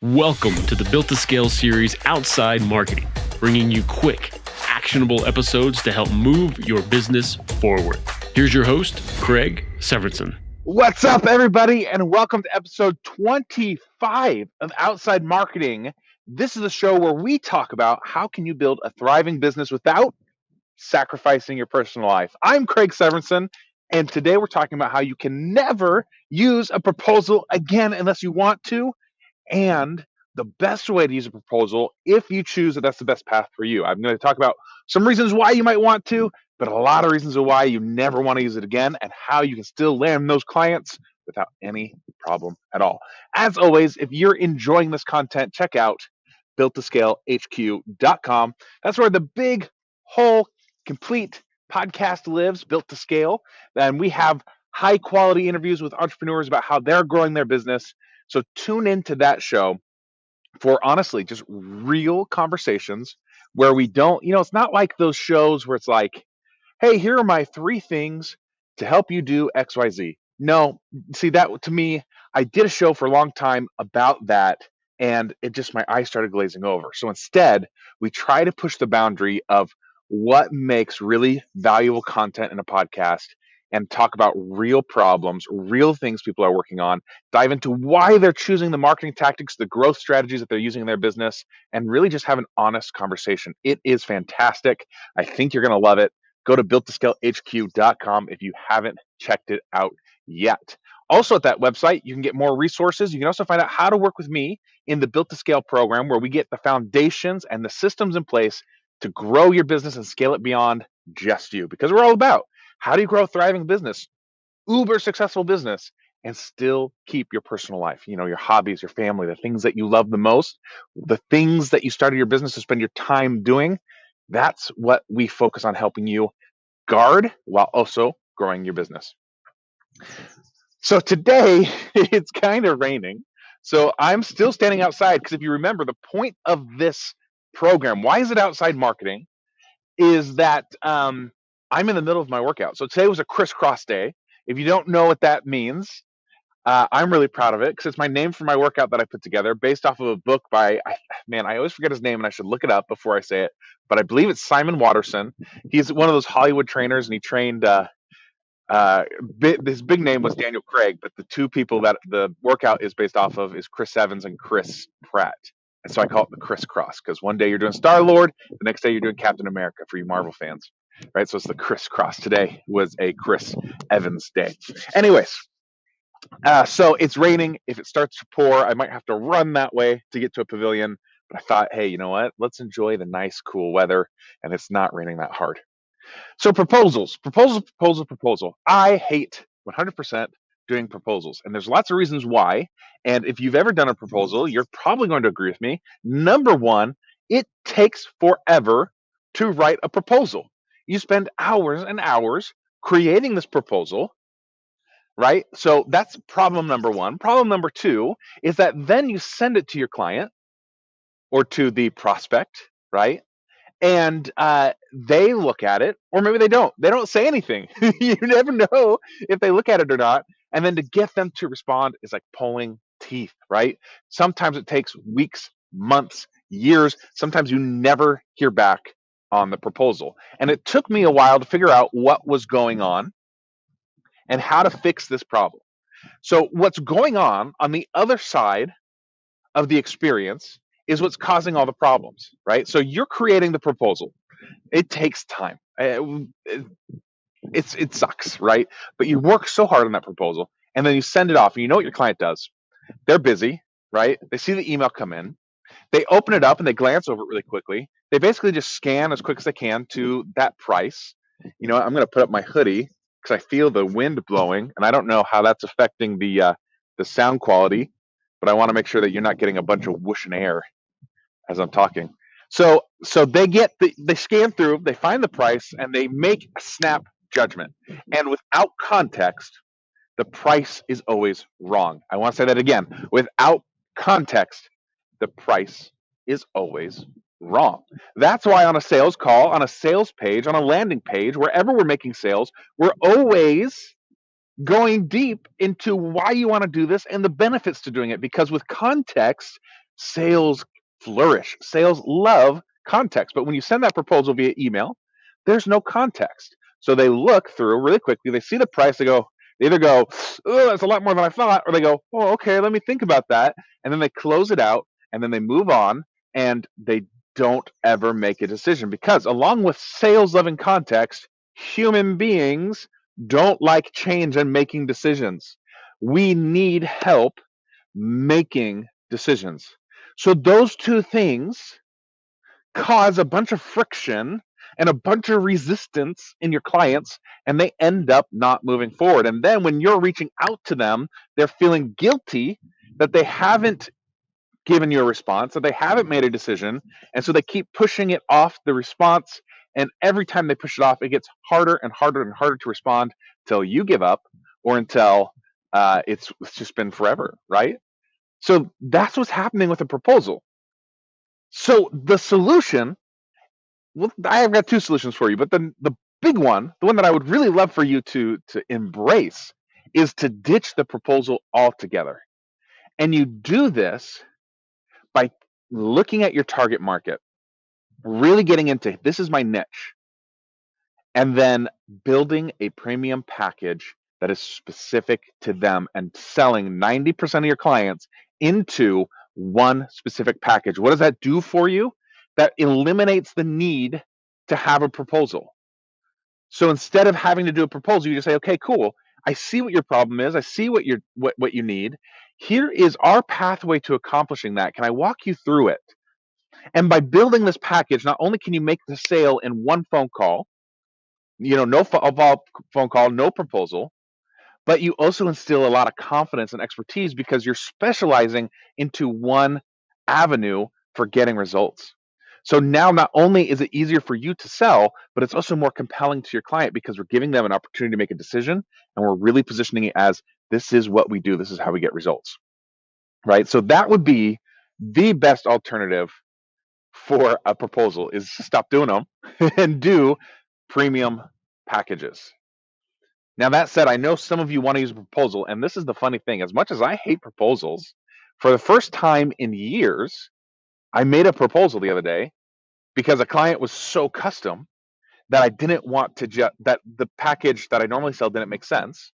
Welcome to the Built to Scale series Outside Marketing, bringing you quick, actionable episodes to help move your business forward. Here's your host, Craig Severinson. What's up, everybody, and welcome to episode 25 of Outside Marketing. This is a show where we talk about how can you build a thriving business without sacrificing your personal life. I'm Craig Severinson, and today we're talking about how you can never use a proposal again unless you want to, and the best way to use a proposal if you choose that that's the best path for you. I'm going to talk about some reasons why you might want to, but a lot of reasons why you never want to use it again and how you can still land those clients without any problem at all. As always, if you're enjoying this content, check out builttoscalehq.com. That's where the big, whole, complete podcast lives, Built to Scale. And we have high quality interviews with entrepreneurs about how they're growing their business. So tune into that show for honestly just real conversations where we don't, it's not like those shows where it's like, hey, here are my 3 things to help you do XYZ. No, see that to me, I did a show for a long time about that and it just, my eyes started glazing over. So instead, we try to push the boundary of what makes really valuable content in a podcast and talk about real problems, real things people are working on, dive into why they're choosing the marketing tactics, the growth strategies that they're using in their business, and really just have an honest conversation. It is fantastic. I think you're going to love it. Go to builttoscalehq.com if you haven't checked it out yet. Also at that website, you can get more resources. You can also find out how to work with me in the Built to Scale program, where we get the foundations and the systems in place to grow your business and scale it beyond just you. Because we're all about how do you grow a thriving business, uber successful business, and still keep your personal life, your hobbies, your family, the things that you love the most, the things that you started your business to spend your time doing. That's what we focus on helping you guard while also growing your business. So today it's kind of raining. So I'm still standing outside because if you remember the point of this program, why is it outside marketing, is that I'm in the middle of my workout. So today was a crisscross day. If you don't know what that means, I'm really proud of it because it's my name for my workout that I put together based off of a book by, I always forget his name and I should look it up before I say it, but I believe it's Simon Watterson. He's one of those Hollywood trainers and he trained, his big name was Daniel Craig, but the 2 people that the workout is based off of is Chris Evans and Chris Pratt. And so I call it the crisscross because one day you're doing Star-Lord, the next day you're doing Captain America for you Marvel fans, right? So it's the crisscross. Today was a Chris Evans day. Anyways, so it's raining. If it starts to pour, I might have to run that way to get to a pavilion. But I thought, hey, you know what? Let's enjoy the nice, cool weather, and it's not raining that hard. So proposal. I hate 100% doing proposals, and there's lots of reasons why. And if you've ever done a proposal, you're probably going to agree with me. Number one, it takes forever to write a proposal. You spend hours and hours creating this proposal, right? So that's problem number one. Problem number 2 is that then you send it to your client or to the prospect, right? And they look at it, or maybe they don't. They don't say anything. You never know if they look at it or not. And then to get them to respond is like pulling teeth, right? Sometimes it takes weeks, months, years. Sometimes you never hear back on the proposal. And it took me a while to figure out what was going on and how to fix this problem. So what's going on the other side of the experience is what's causing all the problems, right? So you're creating the proposal. It takes time. It sucks, right? But you work so hard on that proposal and then you send it off and you know what your client does. They're busy, right? They see the email come in. They open it up and they glance over it really quickly. They basically just scan as quick as they can to that price. I'm going to put up my hoodie because I feel the wind blowing and I don't know how that's affecting the sound quality, but I want to make sure that you're not getting a bunch of whooshing air as I'm talking. So they scan through, they find the price, and they make a snap judgment. And without context, the price is always wrong. I want to say that again. Without context, the price is always wrong. That's why on a sales call, on a sales page, on a landing page, wherever we're making sales, we're always going deep into why you want to do this and the benefits to doing it. Because with context, sales flourish. Sales love context. But when you send that proposal via email, there's no context. So they look through really quickly. They see the price. They either go, oh, that's a lot more than I thought, or they go, oh, okay, let me think about that. And then they close it out and then they move on and they don't ever make a decision because, along with sales loving context, human beings don't like change and making decisions. We need help making decisions. So those two things cause a bunch of friction and a bunch of resistance in your clients, and they end up not moving forward. And then when you're reaching out to them, they're feeling guilty that they haven't given you a response, that they haven't made a decision. And so they keep pushing it off the response. And every time they push it off, it gets harder and harder and harder to respond until you give up or until it's just been forever, right? So that's what's happening with a proposal. So the solution, well, I have got two solutions for you, but the big one, the one that I would really love for you to embrace, is to ditch the proposal altogether. And you do this by looking at your target market, really getting into this is my niche, and then building a premium package that is specific to them and selling 90% of your clients into one specific package. What does that do for you? That eliminates the need to have a proposal. So instead of having to do a proposal, you just say, okay, cool. I see what your problem is. I see what you need. Here is our pathway to accomplishing that. Can I walk you through it? And by building this package, not only can you make the sale in one phone call, no phone call, no proposal, but you also instill a lot of confidence and expertise because you're specializing into one avenue for getting results. So now not only is it easier for you to sell, but it's also more compelling to your client because we're giving them an opportunity to make a decision and we're really positioning it as this is what we do, this is how we get results. Right? So that would be the best alternative for a proposal is stop doing them and do premium packages. Now, that said, I know some of you want to use a proposal, and this is the funny thing. As much as I hate proposals, for the first time in years, I made a proposal the other day because a client was so custom that I didn't want to that the package that I normally sell didn't make sense.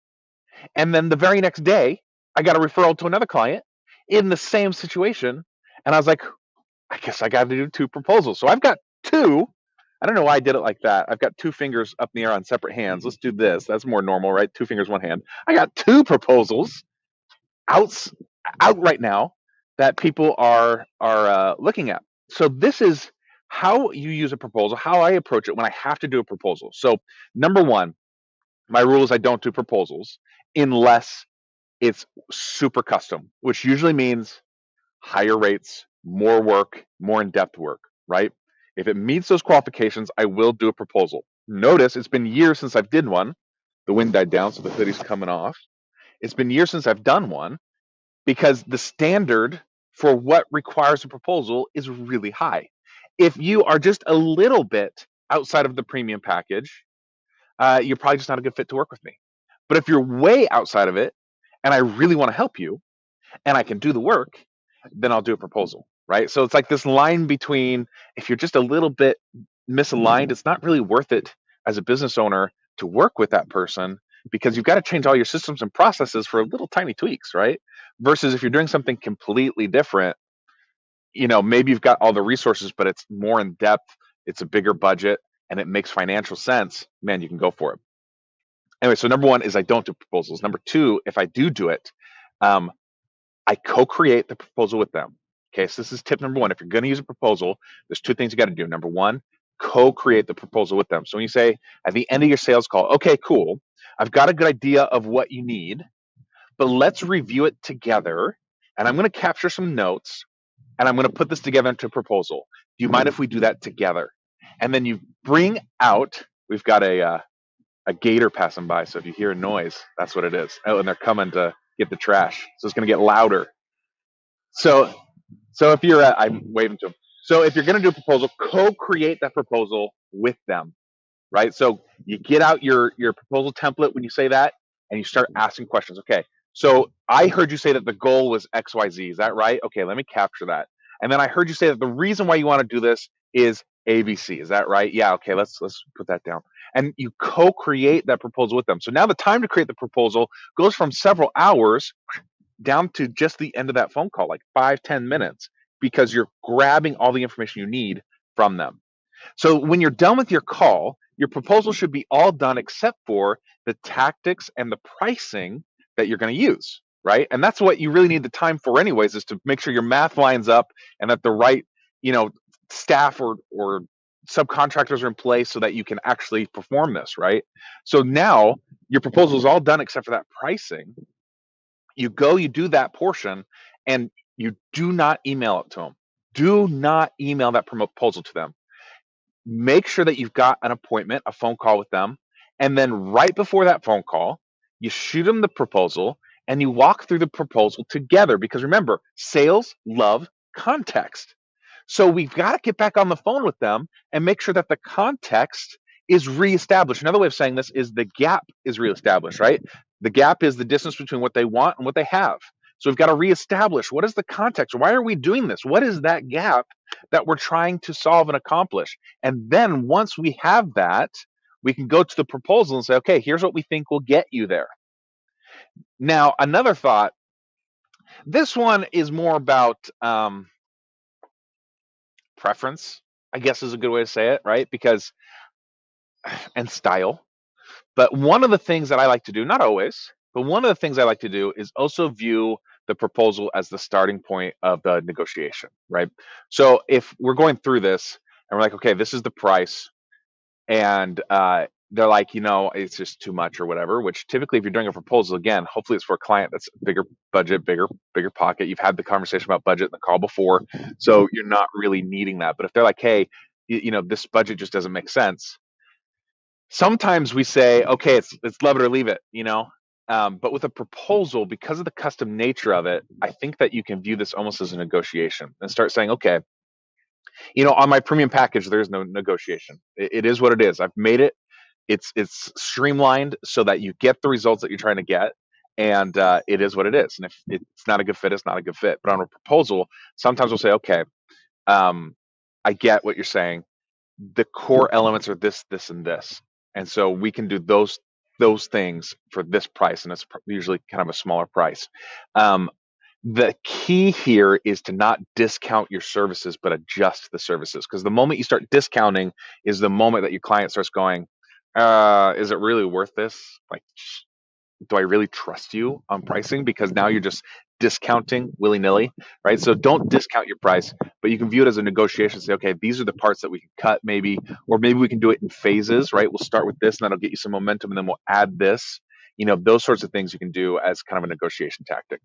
And then the very next day, I got a referral to another client in the same situation, and I was like, I guess I got to do two proposals. So I've got two. I don't know why I did it like that. I've got two fingers up in the air on separate hands. Let's do this. That's more normal, right? Two fingers, one hand. I got two proposals out right now that people are looking at. So this is how you use a proposal, how I approach it when I have to do a proposal. So number one, my rule is I don't do proposals unless it's super custom, which usually means higher rates, more work, more in-depth work, right? If it meets those qualifications, I will do a proposal. Notice it's been years since I've did one. The wind died down, so the hoodie's coming off. It's been years since I've done one because the standard for what requires a proposal is really high. If you are just a little bit outside of the premium package, you're probably just not a good fit to work with me. But if you're way outside of it and I really want to help you and I can do the work, then I'll do a proposal, right? So it's like this line between if you're just a little bit misaligned, it's not really worth it as a business owner to work with that person because you've got to change all your systems and processes for little tiny tweaks, right? Versus if you're doing something completely different, maybe you've got all the resources, but it's more in depth, it's a bigger budget, and it makes financial sense, man, you can go for it. Anyway, so number one is I don't do proposals. Number two, if I do it, I co-create the proposal with them. Okay, so this is tip number one. If you're going to use a proposal, there's two things you got to do. Number one, co-create the proposal with them. So when you say at the end of your sales call, okay, cool, I've got a good idea of what you need, but let's review it together. And I'm going to capture some notes and I'm going to put this together into a proposal. Do you mind if we do that together? And then you bring out, we've got a gator passing by. So if you hear a noise, that's what it is. Oh, and they're coming to get the trash. So it's going to get louder. So if you're, I'm waving to them. So if you're going to do a proposal, co-create that proposal with them, right? So you get out your proposal template when you say that, and you start asking questions. Okay, So I heard you say that the goal was XYZ. Is that right? Okay, let me capture that. And then I heard you say that the reason why you want to do this is ABC. Is that right? Yeah, okay, let's put that down. And you co-create that proposal with them. So now the time to create the proposal goes from several hours down to just the end of that phone call, like 5-10 minutes, because you're grabbing all the information you need from them. So when you're done with your call, your proposal should be all done except for the tactics and the pricing that you're going to use, right? And that's what you really need the time for anyways, is to make sure your math lines up and that the right, staff or subcontractors are in place so that you can actually perform this, right? So now your proposal is all done except for that pricing. You do that portion, and you do not email it to them. Do not email that proposal to them. Make sure that you've got an appointment, a phone call with them. And then right before that phone call, you shoot them the proposal and you walk through the proposal together, because remember, sales love context. So we've got to get back on the phone with them and make sure that the context is reestablished. Another way of saying this is the gap is reestablished, right? The gap is the distance between what they want and what they have. So we've got to reestablish, what is the context? Why are we doing this? What is that gap that we're trying to solve and accomplish? And then once we have that, we can go to the proposal and say, okay, here's what we think will get you there. Now, another thought, this one is more about preference, I guess is a good way to say it, right? And style. But one of the things that I like to do, not always, but one of the things I like to do is also view the proposal as the starting point of the negotiation, right? So if we're going through this and we're like, okay, this is the price, and they're like, it's just too much or whatever, which typically if you're doing a proposal, again, hopefully it's for a client that's bigger budget, bigger pocket. You've had the conversation about budget in the call before, so you're not really needing that. But if they're like, hey, this budget just doesn't make sense, sometimes we say, okay, it's love it or leave it, but with a proposal, because of the custom nature of it, I think that you can view this almost as a negotiation and start saying, okay, on my premium package, there's no negotiation. It is what it is. I've made it. It's streamlined so that you get the results that you're trying to get, and it is what it is. And if it's not a good fit, it's not a good fit. But on a proposal, sometimes we'll say, okay, I get what you're saying. The core elements are this, and this. And so we can do those things for this price, and it's usually kind of a smaller price. The key here is to not discount your services, but adjust the services. Because the moment you start discounting is the moment that your client starts going, is it really worth this? Like, do I really trust you on pricing? Because now you're just discounting willy-nilly, right? So don't discount your price, but you can view it as a negotiation. Say, okay, these are the parts that we can cut maybe, or maybe we can do it in phases, right? We'll start with this and that'll get you some momentum, and then we'll add this. Those sorts of things you can do as kind of a negotiation tactic.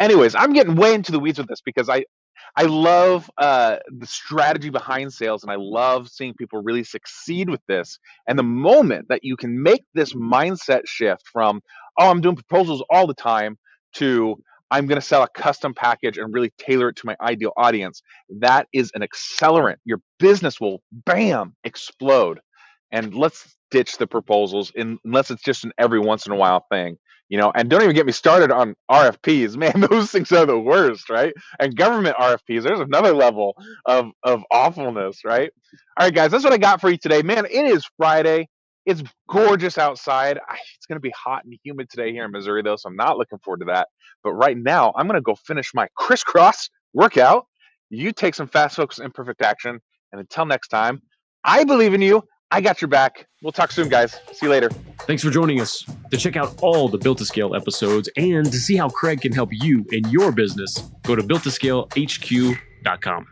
Anyways, I'm getting way into the weeds with this because I love the strategy behind sales, and I love seeing people really succeed with this. And the moment that you can make this mindset shift from, oh, I'm doing proposals all the time, to I'm going to sell a custom package and really tailor it to my ideal audience, that is an accelerant. Your business will, bam, explode. And let's ditch the proposals unless it's just an every once in a while thing. And don't even get me started on RFPs. Man, those things are the worst, right? And government RFPs, there's another level of awfulness, right? All right, guys, that's what I got for you today. Man, it is Friday. It's gorgeous outside. It's going to be hot and humid today here in Missouri, though, so I'm not looking forward to that. But right now, I'm going to go finish my crisscross workout. You take some fast, focused, imperfect action. And until next time, I believe in you. I got your back. We'll talk soon, guys. See you later. Thanks for joining us. To check out all the Built to Scale episodes and to see how Craig can help you in your business, go to builttoscalehq.com.